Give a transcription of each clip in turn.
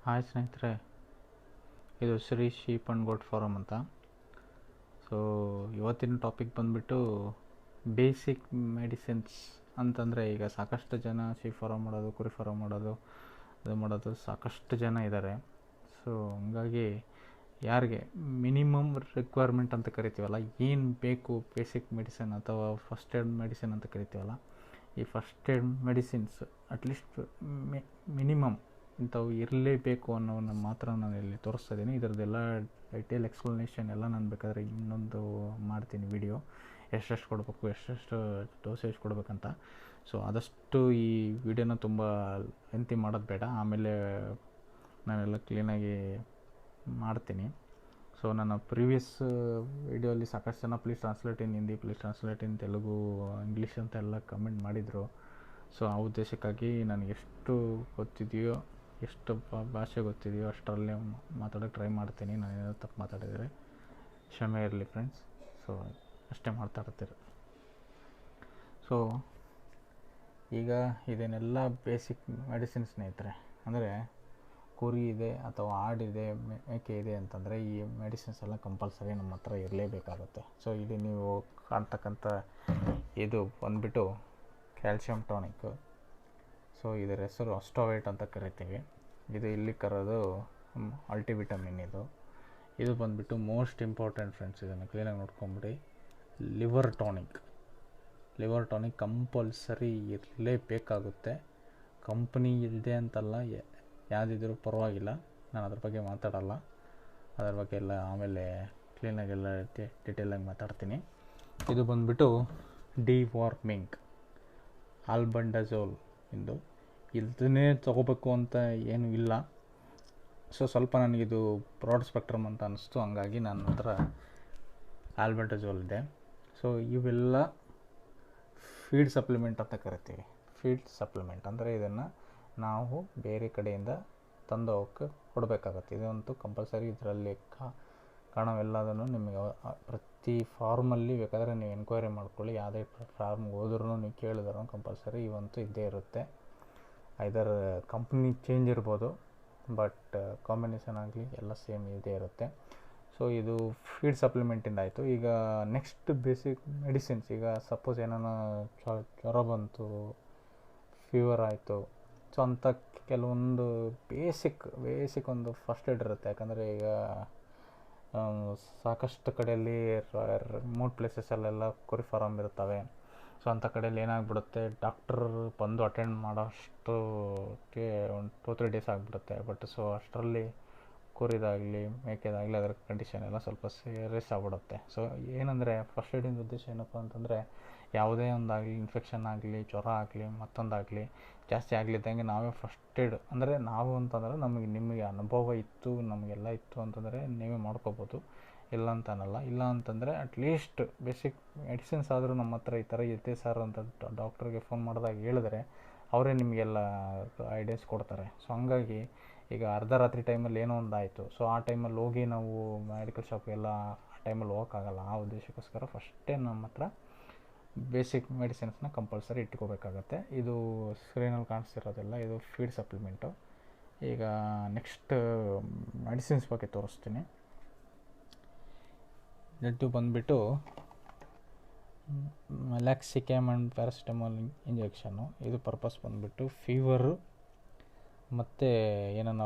Hi ಸ್ನೇಹಿತರೆ, ಇದು Shri sheep and goat farm ಅಂತ. ಸೊ ಇವತ್ತಿನ ಟಾಪಿಕ್ ಬಂದುಬಿಟ್ಟು ಬೇಸಿಕ್ ಮೆಡಿಸಿನ್ಸ್ ಅಂತಂದರೆ, ಈಗ ಸಾಕಷ್ಟು ಜನ ಶೀಪ್ ಫಾರಮ್ ಮಾಡೋದು, ಕುರಿ ಫಾರಮ್ ಮಾಡೋದು ಸಾಕಷ್ಟು ಜನ ಇದ್ದಾರೆ. ಸೊ ಹಂಗಾಗಿ ಯಾರಿಗೆ ಮಿನಿಮಮ್ ರಿಕ್ವೈರ್ಮೆಂಟ್ ಅಂತ ಕರಿತೀವಲ್ಲ, ಏನು ಬೇಕು ಬೇಸಿಕ್ ಮೆಡಿಸಿನ್ ಅಥವಾ ಫಸ್ಟ್ ಏಡ್ ಮೆಡಿಸಿನ್ ಅಂತ ಕರಿತೀವಲ್ಲ, ಈ first aid medicines at least minimum ಇಂಥವು ಇರಲೇಬೇಕು ಅನ್ನೋವನ್ನು ಮಾತ್ರ ನಾನು ಇಲ್ಲಿ ತೋರಿಸ್ತಾ ಇದ್ದೀನಿ. ಇದರದ್ದೆಲ್ಲ ಡೀಟೇಲ್ ಎಕ್ಸ್ಪ್ಲನೇಷನ್ ಎಲ್ಲ ನಾನು ಬೇಕಾದರೆ ಇನ್ನೊಂದು ಮಾಡ್ತೀನಿ ವಿಡಿಯೋ, ಎಷ್ಟೆಷ್ಟು ಕೊಡಬೇಕು, ಎಷ್ಟೆಷ್ಟು ಡೋಸೇಜ್ ಕೊಡಬೇಕಂತ. ಸೊ ಆದಷ್ಟು ಈ ವಿಡಿಯೋನ ತುಂಬ ಲೆಂತಿ ಮಾಡೋದು ಬೇಡ, ಆಮೇಲೆ ನಾನೆಲ್ಲ ಕ್ಲೀನಾಗಿ ಮಾಡ್ತೀನಿ. ಸೊ ನನ್ನ ಪ್ರೀವಿಯಸ್ ವಿಡಿಯೋಲಿ ಸಾಕಷ್ಟು ಜನ please translate in Hindi, please translate in Telugu, English ಅಂತ ಎಲ್ಲ ಕಮೆಂಟ್ ಮಾಡಿದರು. ಸೊ ಆ ಉದ್ದೇಶಕ್ಕಾಗಿ ನನಗೆ ಎಷ್ಟು ಗೊತ್ತಿದೆಯೋ, ಎಷ್ಟು ಭಾಷೆ ಗೊತ್ತಿದೆಯೋ ಅಷ್ಟರಲ್ಲೇ ಮಾತಾಡೋಕ್ಕೆ ಟ್ರೈ ಮಾಡ್ತೀನಿ. ನಾನು ಏನಾದರೂ ತಪ್ಪು ಮಾತಾಡಿದರೆ ಕ್ಷಮೆ ಇರಲಿ ಫ್ರೆಂಡ್ಸ್. ಸೊ ಅಷ್ಟೇ ಮಾತಾಡ್ತೀರಿ. ಸೊ ಈಗ ಇದನ್ನೆಲ್ಲ ಬೇಸಿಕ್ ಮೆಡಿಸಿನ್ ಸ್ನೇಹಿತರೆ, ಅಂದರೆ ಕುರಿ ಇದೆ ಅಥವಾ ಆಡಿದೆ, ಮೇಕೆ ಇದೆ ಅಂತಂದರೆ ಈ ಮೆಡಿಸಿನ್ಸ್ ಎಲ್ಲ ಕಂಪಲ್ಸರಿ ನಮ್ಮ ಹತ್ರ ಇರಲೇಬೇಕಾಗುತ್ತೆ. ಸೊ ಇಲ್ಲಿ ನೀವು ಕಾಣ್ತಕ್ಕಂಥ ಇದು ಬಂದುಬಿಟ್ಟು ಕ್ಯಾಲ್ಶಿಯಂ ಟಾನಿಕ್. ಸೊ ಇದರ ಹೆಸರು ಅಸ್ಟೋವೇಟ್ ಅಂತ ಕರಿತೀವಿ. ಇದು ಇಲ್ಲಿ ಕರೋದು ಅಲ್ಟಿವಿಟಮಿನ್. ಇದು ಬಂದುಬಿಟ್ಟು ಮೋಸ್ಟ್ ಇಂಪಾರ್ಟೆಂಟ್ ಫ್ರೆಂಡ್ಸ್, ಇದನ್ನು ಕ್ಲೀನಾಗಿ ನೋಡ್ಕೊಂಬಿಡಿ. ಲಿವರ್ ಟಾನಿಕ್ ಕಂಪಲ್ಸರಿ ಇರಲೇಬೇಕಾಗುತ್ತೆ. ಕಂಪ್ನಿ ಇಲ್ಲದೆ ಅಂತಲ್ಲ, ಯಾವುದಿದ್ರೂ ಪರವಾಗಿಲ್ಲ, ನಾನು ಅದ್ರ ಬಗ್ಗೆ ಮಾತಾಡಲ್ಲ. ಅದ್ರ ಬಗ್ಗೆ ಎಲ್ಲ ಆಮೇಲೆ ಕ್ಲೀನಾಗೆಲ್ಲ ಡೀಟೇಲಾಗಿ ಮಾತಾಡ್ತೀನಿ. ಇದು ಬಂದುಬಿಟ್ಟು ಡಿವಾರ್ಮಿಂಗ್ ಆಲ್ಬಂಡಜೋಲ್. ಇದನ್ನೇ ತೊಗೋಬೇಕು ಅಂತ ಏನೂ ಇಲ್ಲ. ಸೊ ಸ್ವಲ್ಪ ನನಗಿದು ಬ್ರಾಡ್ ಸ್ಪೆಕ್ಟ್ರಮ್ ಅಂತ ಅನ್ನಿಸ್ತು, ಹಂಗಾಗಿ ನನ್ನ ಹತ್ರ ಆಲ್ಬಂಡಜೋಲ್ ಇದೆ. ಸೊ ಇವೆಲ್ಲ ಫೀಡ್ ಸಪ್ಲಿಮೆಂಟ್ ಅಂತ ಕರಿತೀವಿ. ಫೀಡ್ ಸಪ್ಲಿಮೆಂಟ್ ಅಂದರೆ ಇದನ್ನು ನಾವು ಬೇರೆ ಕಡೆಯಿಂದ ತಂದೋಕ್ಕೆ ಕೊಡಬೇಕಾಗತ್ತೆ. ಇದಂತೂ ಕಂಪಲ್ಸರಿ. ಇದರಲ್ಲಿ ಕಾಣವೆಲ್ಲದನ್ನು ನಿಮಗೆ ಪ್ರತಿ ಫಾರ್ಮಲ್ಲಿ ಬೇಕಾದರೆ ನೀವು ಎನ್ಕ್ವೈರಿ ಮಾಡ್ಕೊಳ್ಳಿ. ಯಾವುದೇ ಫಾರ್ಮ್ಗೆ ಹೋದ್ರೂ ನೀವು ಕೇಳಿದ್ರು ಕಂಪಲ್ಸರಿ ಇವಂತೂ ಇದ್ದೇ ಇರುತ್ತೆ. ಐದರ್ ಕಂಪ್ನಿ ಚೇಂಜ್ ಇರ್ಬೋದು, ಬಟ್ ಕಾಂಬಿನೇಷನ್ ಆಗಲಿ ಎಲ್ಲ ಸೇಮ್ ಇದೇ ಇರುತ್ತೆ. ಸೊ ಇದು ಫೀಡ್ ಸಪ್ಲಿಮೆಂಟಿಂದ ಆಯಿತು. ಈಗ ನೆಕ್ಸ್ಟ್ ಬೇಸಿಕ್ ಮೆಡಿಸಿನ್ಸ್. ಈಗ ಸಪೋಸ್ ಏನಾನ ಜ್ವರ ಬಂತು, ಫೀವರ್ ಆಯಿತು, ಸೊ ಅಂಥ ಕೆಲವೊಂದು ಬೇಸಿಕ್ ಒಂದು ಫಸ್ಟ್ ಏಡ್ ಇರುತ್ತೆ. ಯಾಕಂದರೆ ಈಗ ಸಾಕಷ್ಟು ಕಡೆಯಲ್ಲಿ ರಿಮೋಟ್ ಪ್ಲೇಸಸ್ಸಲ್ಲೆಲ್ಲ ಕುರಿ ಫಾರಮ್ ಇರ್ತವೆ. ಸೊ ಅಂಥ ಕಡೆಯಲ್ಲಿ ಏನಾಗ್ಬಿಡುತ್ತೆ, ಡಾಕ್ಟರ್ ಬಂದು ಅಟೆಂಡ್ ಮಾಡೋಷ್ಟಕ್ಕೆ ಒಂದು 2-3 ಡೇಸ್ ಆಗಿಬಿಡುತ್ತೆ. ಬಟ್ ಸೊ ಅಷ್ಟರಲ್ಲಿ ಕುರಿದಾಗಲಿ ಮೇಕೆದಾಗಲಿ ಅದರ ಕಂಡೀಷನ್ ಎಲ್ಲ ಸ್ವಲ್ಪ ಸೀರಿಯಸ್ ಆಗಿಬಿಡುತ್ತೆ. ಸೊ ಏನಂದರೆ ಫಸ್ಟ್ ಏಡಿನ ಉದ್ದೇಶ ಏನಪ್ಪ ಅಂತಂದರೆ, ಯಾವುದೇ ಒಂದಾಗಲಿ ಇನ್ಫೆಕ್ಷನ್ ಆಗಲಿ, ಜ್ವರ ಆಗಲಿ, ಮತ್ತೊಂದಾಗಲಿ ಜಾಸ್ತಿ ಆಗಲಿದ್ದಂಗೆ ನಾವೇ ಫಸ್ಟ್ ಏಡ್ ಅಂದರೆ ನಾವು ಅಂತಂದರೆ ನಿಮಗೆ ಅನುಭವ ಇತ್ತು, ನಮಗೆಲ್ಲ ಇತ್ತು ಅಂತಂದರೆ ನೀವೇ ಮಾಡ್ಕೋಬೋದು, ಇಲ್ಲ ಅಂತ ಅನ್ನಲ್ಲ. ಇಲ್ಲ ಅಂತಂದರೆ ಅಟ್ಲೀಸ್ಟ್ ಬೇಸಿಕ್ ಮೆಡಿಸಿನ್ಸ್ ಆದರೂ ನಮ್ಮ ಹತ್ರ ಈ ಥರ ಇದೆ ಸರ್ ಅಂತ ಡಾಕ್ಟ್ರಿಗೆ ಫೋನ್ ಮಾಡಿದಾಗ ಹೇಳಿದ್ರೆ ಅವರೇ ನಿಮಗೆಲ್ಲ ಐಡಿಯಾಸ್ ಕೊಡ್ತಾರೆ. ಸೊ ಹಂಗಾಗಿ ಈಗ ಅರ್ಧ ರಾತ್ರಿ ಟೈಮಲ್ಲಿ ಏನೋ ಒಂದು ಆಯಿತು, ಸೊ ಆ ಟೈಮಲ್ಲಿ ಹೋಗಿ ನಾವು ಮೆಡಿಕಲ್ ಶಾಪ್ಗೆಲ್ಲ ಆ ಟೈಮಲ್ಲಿ ಹೋಗೋಕ್ಕಾಗಲ್ಲ. ಆ ಉದ್ದೇಶಕ್ಕೋಸ್ಕರ ಫಸ್ಟೇ ನಮ್ಮ ಹತ್ರ ಬೇಸಿಕ್ ಮೆಡಿಸಿನ್ಸ್ನ ಕಂಪಲ್ಸರಿ ಇಟ್ಕೋಬೇಕಾಗತ್ತೆ. ಇದು ಸ್ಕ್ರೀನಲ್ಲಿ ಕಾಣಿಸ್ತಿರೋದೆಲ್ಲ ಇದು ಫೀಡ್ ಸಪ್ಲಿಮೆಂಟು. ಈಗ ನೆಕ್ಸ್ಟ್ ಮೆಡಿಸಿನ್ಸ್ ಬಗ್ಗೆ ತೋರಿಸ್ತೀನಿ. ಇದು ಬಂದುಬಿಟ್ಟು ಮೆಲಾಕ್ಸಿಕ್ಯಾಮ್ ಆ್ಯಂಡ್ ಪ್ಯಾರಾಸಿಟಮಾಲ್ ಇಂಜೆಕ್ಷನ್ನು. ಇದು ಪರ್ಪಸ್ ಬಂದುಬಿಟ್ಟು ಫೀವರು ಮತ್ತು ಏನಾನ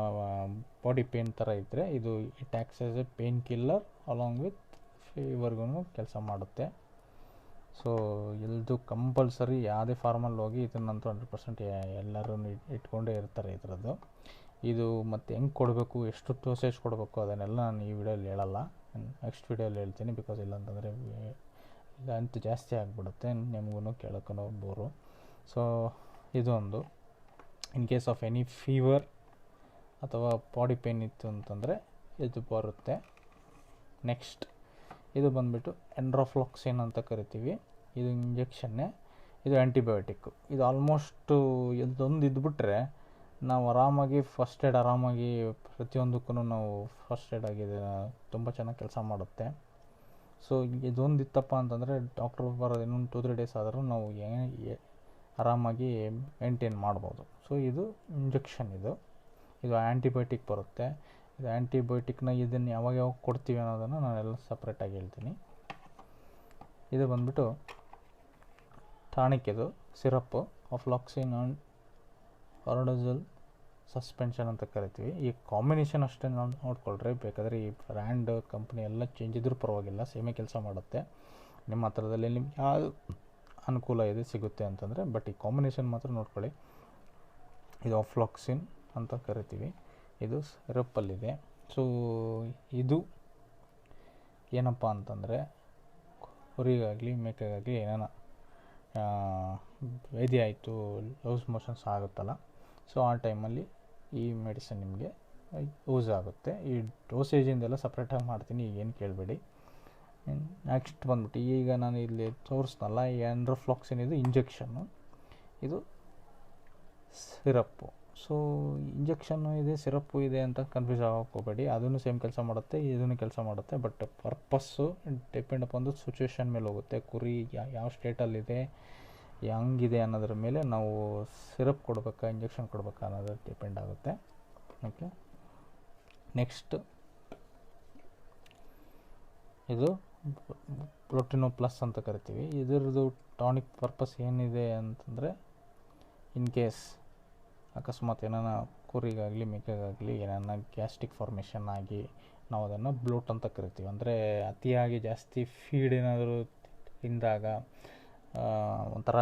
ಬಾಡಿ ಪೇನ್ ಥರ ಇದ್ದರೆ ಇದು it acts as a pain killer along with ಫೀವರ್ಗೂ ಕೆಲಸ ಮಾಡುತ್ತೆ. ಸೊ ಇದು ಕಂಪಲ್ಸರಿ ಯಾವುದೇ ಫಾರ್ಮಲ್ಲಿ ಹೋಗಿ ಇದನ್ನಂತೂ 100% ಎಲ್ಲರೂ ಇಟ್ಕೊಂಡೇ ಇರ್ತಾರೆ ಇದರದ್ದು. ಇದು ಮತ್ತು ಹೆಂಗೆ ಕೊಡಬೇಕು, ಎಷ್ಟು ಡೋಸೇಜ್ ಕೊಡಬೇಕು ಅದನ್ನೆಲ್ಲ ನಾನು ಈ ವಿಡಿಯೋಲಿ ಹೇಳಲ್ಲ, ನೆಕ್ಸ್ಟ್ ವಿಡಿಯೋಲಿ ಹೇಳ್ತೀನಿ. ಬಿಕಾಸ್ ಇಲ್ಲಾಂತಂದರೆ ಇದಂತೂ ಜಾಸ್ತಿ ಆಗಿಬಿಡುತ್ತೆ, ನಿಮಗೂ ಕೇಳೋಕ್ಕೂ ಬೋರು. ಸೊ ಇದೊಂದು in case of any fever ಅಥವಾ ಬಾಡಿ ಪೇನ್ ಇತ್ತು ಅಂತಂದರೆ ಇದು ಬರುತ್ತೆ. ನೆಕ್ಸ್ಟ್ ಇದು ಬಂದುಬಿಟ್ಟು ಎಂಡ್ರೋಫ್ಲಾಕ್ಸಿನ್ ಅಂತ ಕರಿತೀವಿ. ಇದು ಇಂಜೆಕ್ಷನ್ನೇ, ಇದು ಆ್ಯಂಟಿಬಯೋಟಿಕ್ಕು. ಇದು ಆಲ್ಮೋಸ್ಟು ಇದೊಂದು ಇದ್ಬಿಟ್ರೆ ನಾವು ಆರಾಮಾಗಿ ಫಸ್ಟ್ ಏಡ್ ಆರಾಮಾಗಿ ಪ್ರತಿಯೊಂದಕ್ಕೂ ನಾವು ಫಸ್ಟ್ ಏಡ್ ಆಗಿದೆ ತುಂಬ ಚೆನ್ನಾಗಿ ಕೆಲಸ ಮಾಡುತ್ತೆ. ಸೊ ಇದೊಂದು ಇತ್ತಪ್ಪ ಅಂತಂದರೆ ಡಾಕ್ಟ್ರು ಬರೋದು ಇನ್ನೊಂದು 2-3 ಡೇಸ್ ಆದರೂ ನಾವು ಆರಾಮಾಗಿ ಮೇಂಟೈನ್ ಮಾಡ್ಬೋದು. ಸೊ ಇದು ಇಂಜೆಕ್ಷನ್. ಇದು ಇದು ಆ್ಯಂಟಿಬಯೋಟಿಕ್ ಬರುತ್ತೆ. ಇದು ಆ್ಯಂಟಿಬಯೋಟಿಕ್ನ ಇದನ್ನು ಯಾವಾಗ ಕೊಡ್ತೀವಿ ಅನ್ನೋದನ್ನು ನಾನೆಲ್ಲ ಸಪ್ರೇಟಾಗಿ ಹೇಳ್ತೀನಿ. ಇದು ಬಂದ್ಬಿಟ್ಟು ಟಾನಿಕ್, ಇದು ಸಿರಪ್ಪು ಆಫ್ಲಾಕ್ಸಿನ್ ಆ್ಯಂಡ್ ಆರ್ಡೋಜಲ್ ಸಸ್ಪೆನ್ಷನ್ ಅಂತ ಕರಿತೀವಿ. ಈ ಕಾಂಬಿನೇಷನ್ ಅಷ್ಟೇ ನೋಡ್ಕೊಳ್ರಿ. ಬೇಕಾದರೆ ಈ ಬ್ರ್ಯಾಂಡ್ ಕಂಪ್ನಿ ಎಲ್ಲ ಚೇಂಜ್ ಇದ್ರೂ ಪರವಾಗಿಲ್ಲ, ಸೇಮೇ ಕೆಲಸ ಮಾಡುತ್ತೆ. ನಿಮ್ಮ ಹತ್ರದಲ್ಲಿ ನಿಮ್ಗೆ ಯಾವುದು ಅನುಕೂಲ ಇದೆ ಸಿಗುತ್ತೆ ಅಂತಂದರೆ, ಬಟ್ ಈ ಕಾಂಬಿನೇಷನ್ ಮಾತ್ರ ನೋಡ್ಕೊಳ್ಳಿ. ಇದು ಆಫ್ಲಾಕ್ಸಿನ್ ಅಂತ ಕರಿತೀವಿ, ಇದು ಸಿರಪ್ಪಲ್ಲಿದೆ. ಸೊ ಇದು ಏನಪ್ಪ ಅಂತಂದರೆ, ಕುರಿಗಾಗಲಿ ಮೇಕೆಗಾಗಲಿ ಏನಾನ ವ್ಯಾಧಿ ಆಯಿತು, ಲೂಸ್ ಮೋಷನ್ಸ್ ಆಗುತ್ತಲ್ಲ, ಸೊ ಆ ಟೈಮಲ್ಲಿ ಈ ಮೆಡಿಸಿನ್ ನಿಮಗೆ ಯೂಸ್ ಆಗುತ್ತೆ. ಈ ಡೋಸೇಜಿಂದೆಲ್ಲ ಸಪ್ರೇಟಾಗಿ ಮಾಡ್ತೀನಿ, ಈಗೇನು ಕೇಳಬೇಡಿ. ನೆಕ್ಸ್ಟ್ ಬಂದ್ಬಿಟ್ಟು ಈಗ ನಾನು ಇಲ್ಲಿ ತೋರಿಸ್ನಲ್ಲ, ಈ ಆ್ಯಂಡ್ರೋಫ್ಲಾಕ್ಸಿನ್ ಇದು ಇಂಜೆಕ್ಷನ್ನು, ಇದು ಸಿರಪ್ಪು. ಸೊ ಇಂಜೆಕ್ಷನ್ನು ಇದೆ, ಸಿರಪ್ಪು ಇದೆ ಅಂತ ಕನ್ಫ್ಯೂಸ್ ಆಗೋಕ್ಕೆ ಹೋಗಬೇಡಿ. ಅದನ್ನು ಸೇಮ್ ಕೆಲಸ ಮಾಡುತ್ತೆ, ಇದನ್ನು ಕೆಲಸ ಮಾಡುತ್ತೆ. But purpose depend upon the situation ಮೇಲೆ ಹೋಗುತ್ತೆ. ಕುರಿ ಯಾವ ಸ್ಟೇಟಲ್ಲಿದೆ, ಹೆಂಗಿದೆ ಅನ್ನೋದ್ರ ಮೇಲೆ ನಾವು ಸಿರಪ್ ಕೊಡಬೇಕಾ ಇಂಜೆಕ್ಷನ್ ಕೊಡಬೇಕಾ ಅನ್ನೋದು ಡಿಪೆಂಡ್ ಆಗುತ್ತೆ. ಓಕೆ, ನೆಕ್ಸ್ಟ್ ಇದು ಪ್ರೋಟಿನೋ ಪ್ಲಸ್ ಅಂತ ಕರಿತೀವಿ. ಇದರದ್ದು ಟಾನಿಕ್ ಪರ್ಪಸ್ ಏನಿದೆ ಅಂತಂದರೆ, ಇನ್ ಕೇಸ್ ಅಕಸ್ಮಾತ್ ಏನಾನ ಕುರಿಗಾಗಲಿ ಮೇಕೆಗಾಗಲಿ ಏನಾನ ಗ್ಯಾಸ್ಟ್ರಿಕ್ ಫಾರ್ಮೇಷನ್ ಆಗಿ ನಾವು ಅದನ್ನು ಬ್ಲೋಟ್ ಅಂತ ಕರಿತೀವಿ. ಅಂದರೆ ಅತಿಯಾಗಿ ಜಾಸ್ತಿ ಫೀಡ್ ಏನಾದರೂ ತಿಂದಾಗ ಒಂಥರ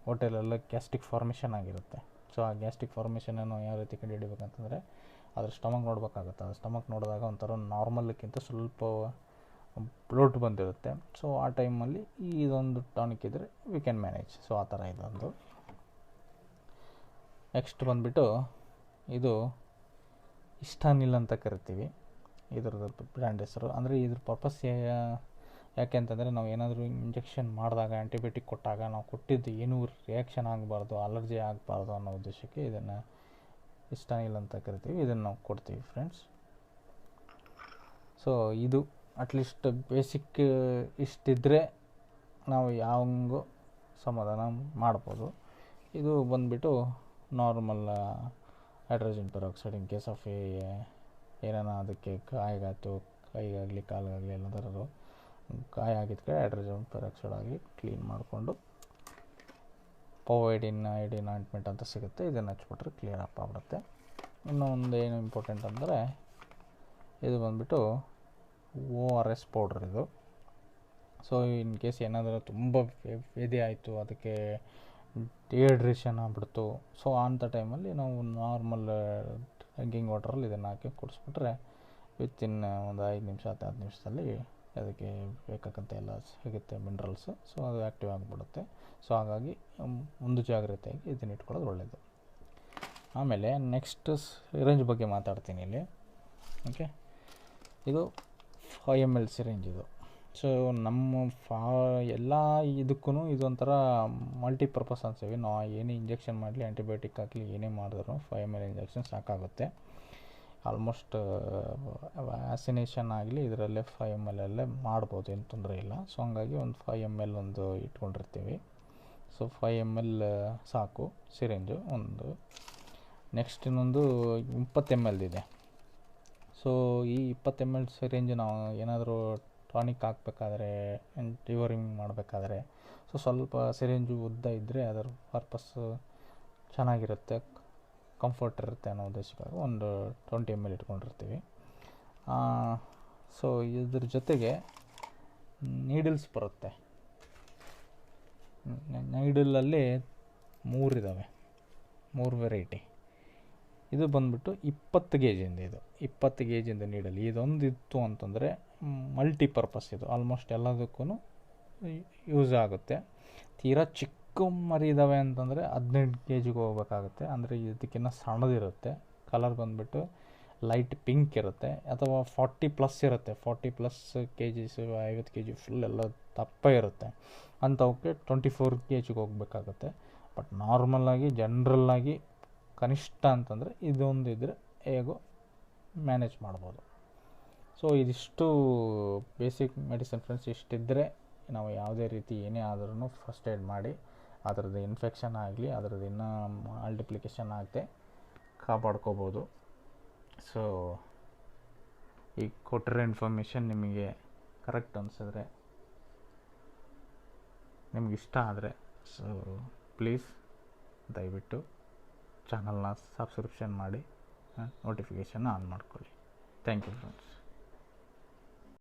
ಹೋಟೆಲೆಲ್ಲ ಗ್ಯಾಸ್ಟ್ರಿಕ್ ಫಾರ್ಮೇಷನ್ ಆಗಿರುತ್ತೆ. ಸೊ ಆ ಗ್ಯಾಸ್ಟ್ರಿಕ್ ಫಾರ್ಮೇಷನನ್ನು ಯಾವ ರೀತಿ ಕಂಡು ಹಿಡಿಬೇಕಂತಂದರೆ, ಅದ್ರ ಸ್ಟಮಕ್ ನೋಡಬೇಕಾಗುತ್ತೆ. ಅದು ಸ್ಟಮಕ್ ನೋಡಿದಾಗ ಒಂಥರ ನಾರ್ಮಲ್ಕ್ಕಿಂತ ಸ್ವಲ್ಪ ಬ್ಲೋಟ್ ಬಂದಿರುತ್ತೆ. ಸೊ ಆ ಟೈಮಲ್ಲಿ ಇದೊಂದು ಟಾನಿಕ್ ಇದ್ದರೆ ವಿ ಕ್ಯಾನ್ ಮ್ಯಾನೇಜ್. ಸೊ ಆ ಥರ ಇದೊಂದು. ನೆಕ್ಸ್ಟ್ ಬಂದುಬಿಟ್ಟು ಇದು ಇಸ್ಟಾನಿಲ್ ಅಂತ ಕರಿತೀವಿ, ಇದ್ರದ್ದು ಬ್ರ್ಯಾಂಡ್ ಹೆಸರು. ಅಂದರೆ ಇದ್ರ ಪರ್ಪಸ್ ಯಾಕೆ ಅಂತಂದರೆ, ನಾವು ಏನಾದರೂ ಇಂಜೆಕ್ಷನ್ ಮಾಡಿದಾಗ, ಆ್ಯಂಟಿಬಯೋಟಿಕ್ ಕೊಟ್ಟಾಗ ನಾವು ಕೊಟ್ಟಿದ್ದು ಏನೂ ರಿಯಾಕ್ಷನ್ ಆಗಬಾರ್ದು, ಅಲರ್ಜಿ ಆಗಬಾರ್ದು ಅನ್ನೋ ಉದ್ದೇಶಕ್ಕೆ ಇದನ್ನು ಇಸ್ಟಾನಿಲ್ ಅಂತ ಕರಿತೀವಿ. ಇದನ್ನು ನಾವು ಕೊಡ್ತೀವಿ ಫ್ರೆಂಡ್ಸ್. ಸೊ ಇದು ಅಟ್ಲೀಸ್ಟ್ ಬೇಸಿಕ್ ಇಷ್ಟಿದ್ದರೆ ನಾವು ಯಾವಂಗೂ ಸಮಾಧಾನ ಮಾಡ್ಬೋದು. ಇದು ಬಂದುಬಿಟ್ಟು normal hydrogen peroxide in case of ಏನಾನ ಅದಕ್ಕೆ ಗಾಯಗಾಯ್ತು, ಕೈಗಾಗಲಿ ಕಾಲಿಗಾಗಲಿ ಎಲ್ಲದರದ್ದು ಗಾಯ ಆಗಿದ್ದ ಕಡೆ ಹೈಡ್ರೋಜನ್ ಪೆರಾಕ್ಸೈಡ್ ಆಗಿ ಕ್ಲೀನ್ ಮಾಡಿಕೊಂಡು ಐಡಿನ್ ಆಯಿಂಟ್ಮೆಂಟ್ ಅಂತ ಸಿಗುತ್ತೆ, ಇದನ್ನು ಹಚ್ಬಿಟ್ರೆ ಕ್ಲಿಯರ್ ಅಪ್ ಆಗ್ಬಿಡುತ್ತೆ. ಇನ್ನೂ ಒಂದು ಏನು ಇಂಪಾರ್ಟೆಂಟ್ ಅಂದರೆ, ಇದು ಬಂದುಬಿಟ್ಟು ORS ಪೌಡ್ರ್ ಇದು. ಸೊ ಇನ್ ಕೇಸ್ ಏನಾದರೂ ತುಂಬ ವ್ಯಾಧಿ ಆಯಿತು, ಅದಕ್ಕೆ ಡಿಹೈಡ್ರೇಷನ್ ಆಗಿಬಿಡ್ತು, ಸೊ ಅಂಥ ಟೈಮಲ್ಲಿ ನಾವು ನಾರ್ಮಲ್ ಡ್ರಿಂಕಿಂಗ್ ವಾಟ್ರಲ್ಲಿ ಇದನ್ನು ಹಾಕಿ ಕುಡಿಸ್ಬಿಟ್ರೆ ವಿತಿನ್ ಒಂದು 5 ನಿಮಿಷ 10 ನಿಮಿಷದಲ್ಲಿ ಅದಕ್ಕೆ ಬೇಕಾಗಂತ ಎಲ್ಲ ಸಿಗುತ್ತೆ ಮಿನರಲ್ಸು. ಸೊ ಅದು ಆ್ಯಕ್ಟಿವ್ ಆಗಿಬಿಡುತ್ತೆ. ಸೊ ಹಾಗಾಗಿ ಒಂದು ಜಾಗ್ರತೆಯಾಗಿ ಇದನ್ನು ಇಟ್ಕೊಳ್ಳೋದು ಒಳ್ಳೆಯದು. ಆಮೇಲೆ ನೆಕ್ಸ್ಟ್ ಸಿರಿಂಜ್ ಬಗ್ಗೆ ಮಾತಾಡ್ತೀನಿ ಇಲ್ಲಿ. ಓಕೆ, ಇದು 5 ml ಸಿರಿಂಜ್ ಇದು. ಸೊ ನಮ್ಮ ಎಲ್ಲ ಇದಕ್ಕೂ ಇದೊಂಥರ ಮಲ್ಟಿಪರ್ಪಸ್ ಅನ್ಸೇವಿ. ನಾವು ಏನೇ ಇಂಜೆಕ್ಷನ್ ಮಾಡಲಿ, ಆ್ಯಂಟಿಬಯೋಟಿಕ್ ಹಾಕಲಿ, ಏನೇ ಮಾಡಿದ್ರು 5 ml ಇಂಜೆಕ್ಷನ್ ಸಾಕಾಗುತ್ತೆ. ಆಲ್ಮೋಸ್ಟ್ ವ್ಯಾಕ್ಸಿನೇಷನ್ ಆಗಲಿ ಇದರಲ್ಲೇ 5 ml ಅಲ್ಲೇ ಮಾಡ್ಬೋದು, ಏನು ತೊಂದರೆ ಇಲ್ಲ. ಸೊ ಹಂಗಾಗಿ ಒಂದು 5 ml ಒಂದು ಇಟ್ಕೊಂಡಿರ್ತೀವಿ. ಸೊ 5 ml ಸಾಕು ಸಿರಿಂಜು ಒಂದು. ನೆಕ್ಸ್ಟ್ ಇನ್ನೊಂದು 20 ml ಇದೆ. ಸೊ ಈ 20 ml ಸಿರಿಂಜ್ ನಾವು ಏನಾದರೂ ಟಾನಿಕ್ ಹಾಕಬೇಕಾದ್ರೆ, ಡಿವರಿಂಗ್ ಮಾಡಬೇಕಾದ್ರೆ, ಸೊ ಸ್ವಲ್ಪ ಸಿರಿಂಜು ಉದ್ದ ಇದ್ದರೆ ಅದರ ಪರ್ಪಸ್ಸು ಚೆನ್ನಾಗಿರುತ್ತೆ, ಕಂಫರ್ಟ್ ಇರುತ್ತೆ ಅನ್ನೋ ಉದ್ದೇಶಕ್ಕಾಗಿ ಒಂದು 20 ml ಇಟ್ಕೊಂಡಿರ್ತೀವಿ. ಸೊ ಇದ್ರ ಜೊತೆಗೆ ನೀಡಲ್ಸ್ ಬರುತ್ತೆ. ನೀಡಲಲ್ಲಿ 3 ಇದ್ದಾವೆ, 3 ವೆರೈಟಿ. ಇದು ಬಂದುಬಿಟ್ಟು 20 ಗೇಜಿಂದ, ಇದು 20 ಗೇಜಿಂದ ನೀಡಲ್. ಇದೊಂದು ಇತ್ತು ಅಂತಂದರೆ ಮಲ್ಟಿಪರ್ಪಸ್, ಇದು ಆಲ್ಮೋಸ್ಟ್ ಎಲ್ಲದಕ್ಕೂ ಯೂಸ್ ಆಗುತ್ತೆ. ತೀರಾ ಚಿಕ್ಕ ಮರಿ ಇದ್ದಾವೆ ಅಂತಂದರೆ 18 kg ಹೋಗ್ಬೇಕಾಗುತ್ತೆ. ಅಂದರೆ ಇದಕ್ಕಿಂತ ಸಣ್ಣದಿರುತ್ತೆ. ಕಲರ್ ಬಂದುಬಿಟ್ಟು ಲೈಟ್ ಪಿಂಕ್ ಇರುತ್ತೆ, ಅಥವಾ 40+ ಇರುತ್ತೆ. 40+ kgs 50 kg ಫುಲ್ ಎಲ್ಲ ದಪ್ಪ ಇರುತ್ತೆ. ಅಂಥವಕ್ಕೆ 24 kg ಹೋಗಬೇಕಾಗುತ್ತೆ. ಬಟ್ ನಾರ್ಮಲ್ಲಾಗಿ ಜನ್ರಲ್ಲಾಗಿ ಕನಿಷ್ಠ ಅಂತಂದರೆ ಇದೊಂದು ಇದ್ದರೆ ಹೇಗೋ ಮ್ಯಾನೇಜ್ ಮಾಡ್ಬೋದು. ಸೊ ಇದಿಷ್ಟು ಬೇಸಿಕ್ ಮೆಡಿಸಿನ್ ಫ್ರೆಂಡ್ಸ್. ಇಷ್ಟಿದ್ದರೆ ನಾವು ಯಾವುದೇ ರೀತಿ ಏನೇ ಆದ್ರೂ ಫಸ್ಟ್ ಏಡ್ ಮಾಡಿ ಅದರದ್ದು ಇನ್ಫೆಕ್ಷನ್ ಆಗಲಿ, ಅದರದ್ದು ಇನ್ನೂ ಮಲ್ಟಿಪ್ಲಿಕೇಶನ್ ಆಗದೆ ಕಾಪಾಡ್ಕೋಬೋದು. ಸೊ ಈ ಕೊಟ್ಟಿರೋ ಇನ್ಫಾರ್ಮೇಷನ್ ನಿಮಗೆ ಕರೆಕ್ಟ್ ಅನಿಸಿದ್ರೆ, ನಿಮ್ಗೆ ಇಷ್ಟ ಆದರೆ, ಸೊ ಪ್ಲೀಸ್ ದಯವಿಟ್ಟು ಚಾನಲ್ನ ಸಬ್ಸ್ಕ್ರಿಪ್ಷನ್ ಮಾಡಿ, ನೋಟಿಫಿಕೇಷನ್ ಆನ್ ಮಾಡ್ಕೊಳ್ಳಿ. Thank you friends.